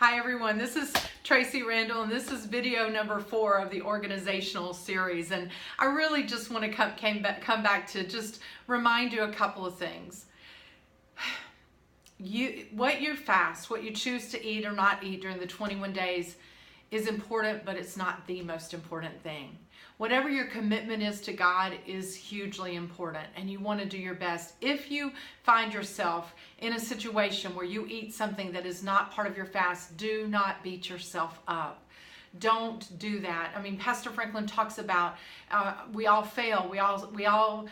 Hi everyone, this is Tracy Randall and this is video number 4 of the organizational series, and I really just want to come back to just remind you a couple of things. What you fast, what you choose to eat or not eat during the 21 days is important, but it's not the most important thing. Whatever your commitment is to God is hugely important, and you want to do your best. If you find yourself in a situation where you eat something that is not part of your fast, do not beat yourself up. Don't do that. I mean, Pastor Franklin talks about we all fail. We all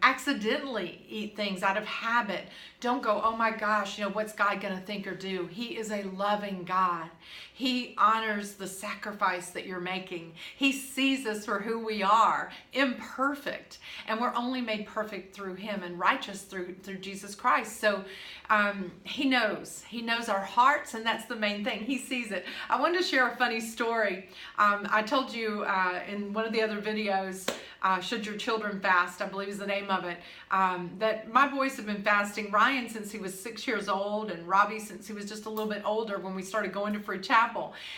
accidentally eat things out of habit. Don't go, oh my gosh, what's God going to think or do? He is a loving God. He honors the sacrifice that you're making. He sees us for who we are, imperfect, and we're only made perfect through Him and righteous through Jesus Christ. So He knows our hearts, and that's the main thing. He sees it. I wanted to share a funny story. I told you in one of the other videos, Should Your Children Fast, I believe is the name of it, that my boys have been fasting. Ryan since he was 6 years old, and Robbie since he was just a little bit older when we started going to Free Chapel.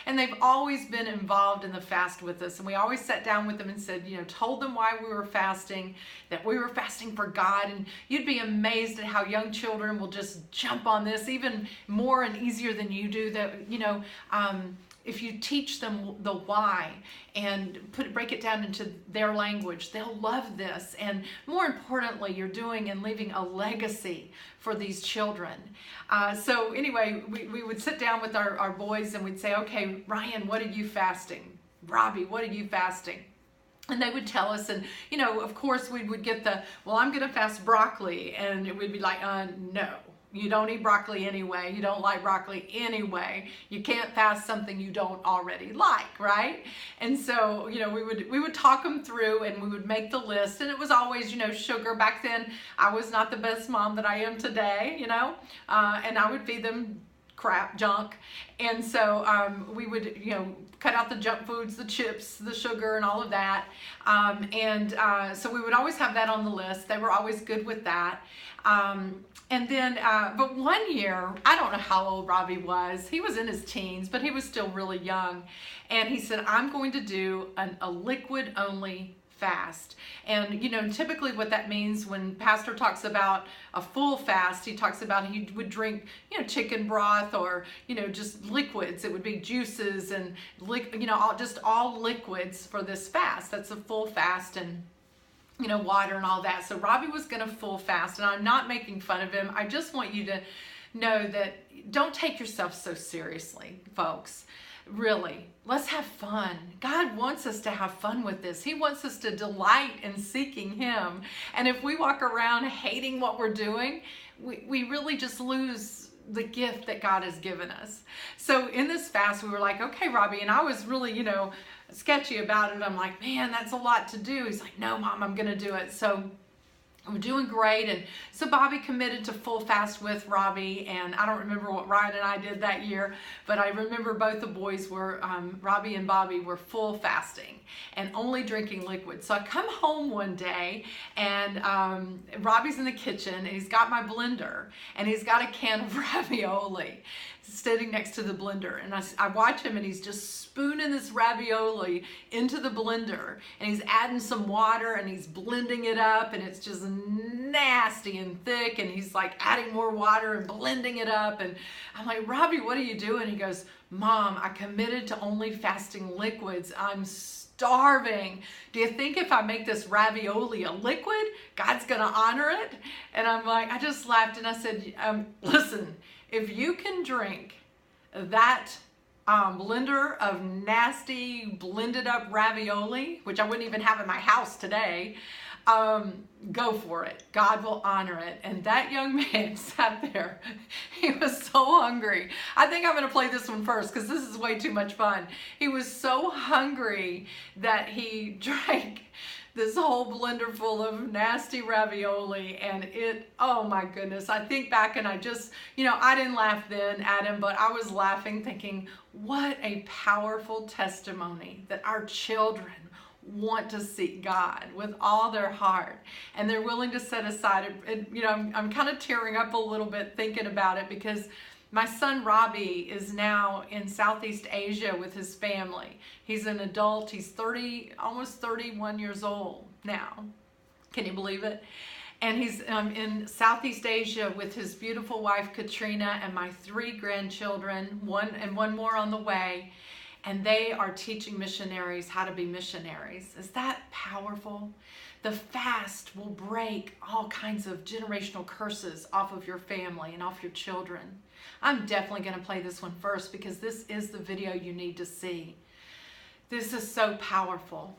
And they've always been involved in the fast with us. And we always sat down with them and said, told them why we were fasting, that we were fasting for God. And you'd be amazed at how young children will just jump on this even more and easier than you do. That, if you teach them the why and break it down into their language, they'll love this. And more importantly, you're doing and leaving a legacy for these children. So anyway, we would sit down with our boys and we'd say, okay, Ryan, what are you fasting? Robbie, what are you fasting? And they would tell us, and of course we would get well, I'm going to fast broccoli. And it would be like, no. You don't eat broccoli anyway. You don't like broccoli anyway. You can't fast something you don't already like, right? And so, we would talk them through, and we would make the list. And it was always, sugar. Back then, I was not the best mom that I am today, and I would feed them junk. And so we would, cut out the junk foods, the chips, the sugar, and all of that. So we would always have that on the list. They were always good with that. And then, but one year, I don't know how old Robbie was. He was in his teens, but he was still really young. And he said, I'm going to do a liquid-only fast. And, typically what that means when Pastor talks about a full fast, he talks about he would drink, chicken broth or, just liquids. It would be juices and, all liquids for this fast. That's a full fast, and water and all that. So Robbie was going to full fast, and I'm not making fun of him. I just want you to know that don't take yourself so seriously, folks. Really, let's have fun. God wants us to have fun with this. He wants us to delight in seeking Him. And if we walk around hating what we're doing, we really just lose the gift that God has given us. So in this fast, we were like, okay, Robbie, and I was really, sketchy about it. I'm like, man, that's a lot to do. He's like, no, Mom, I'm going to do it. So I'm doing great. And so Bobby committed to full fast with Robbie. And I don't remember what Ryan and I did that year, but I remember both the boys were, Robbie and Bobby were full fasting and only drinking liquid. So I come home one day, and Robbie's in the kitchen, and he's got my blender, and he's got a can of ravioli sitting next to the blender. And I watch him, and he's just spooning this ravioli into the blender, and he's adding some water, and he's blending it up, and it's just nasty and thick, and he's like adding more water and blending it up. And I'm like, Robbie, what are you doing? He goes, Mom, I committed to only fasting liquids. I'm starving. Do you think if I make this ravioli a liquid, God's gonna honor it? And I'm like, I just laughed, and I said, listen, if you can drink that blender of nasty blended up ravioli, which I wouldn't even have in my house today, go for it. God will honor it. And that young man sat there. He was so hungry. I think I'm going to play this one first because this is way too much fun. He was so hungry that he drank this whole blender full of nasty ravioli, and oh my goodness, I think back and I just, I didn't laugh then at him, but I was laughing thinking, what a powerful testimony that our children want to seek God with all their heart, and they're willing to set aside, I'm kind of tearing up a little bit thinking about it, because My son Robbie is now in Southeast Asia with his family. He's an adult. He's 30, almost 31 years old now. Can you believe it? And he's in Southeast Asia with his beautiful wife Katrina and my 3 grandchildren, one more on the way. And they are teaching missionaries how to be missionaries. Is that powerful? The fast will break all kinds of generational curses off of your family and off your children. I'm definitely going to play this one first because this is the video you need to see. This is so powerful.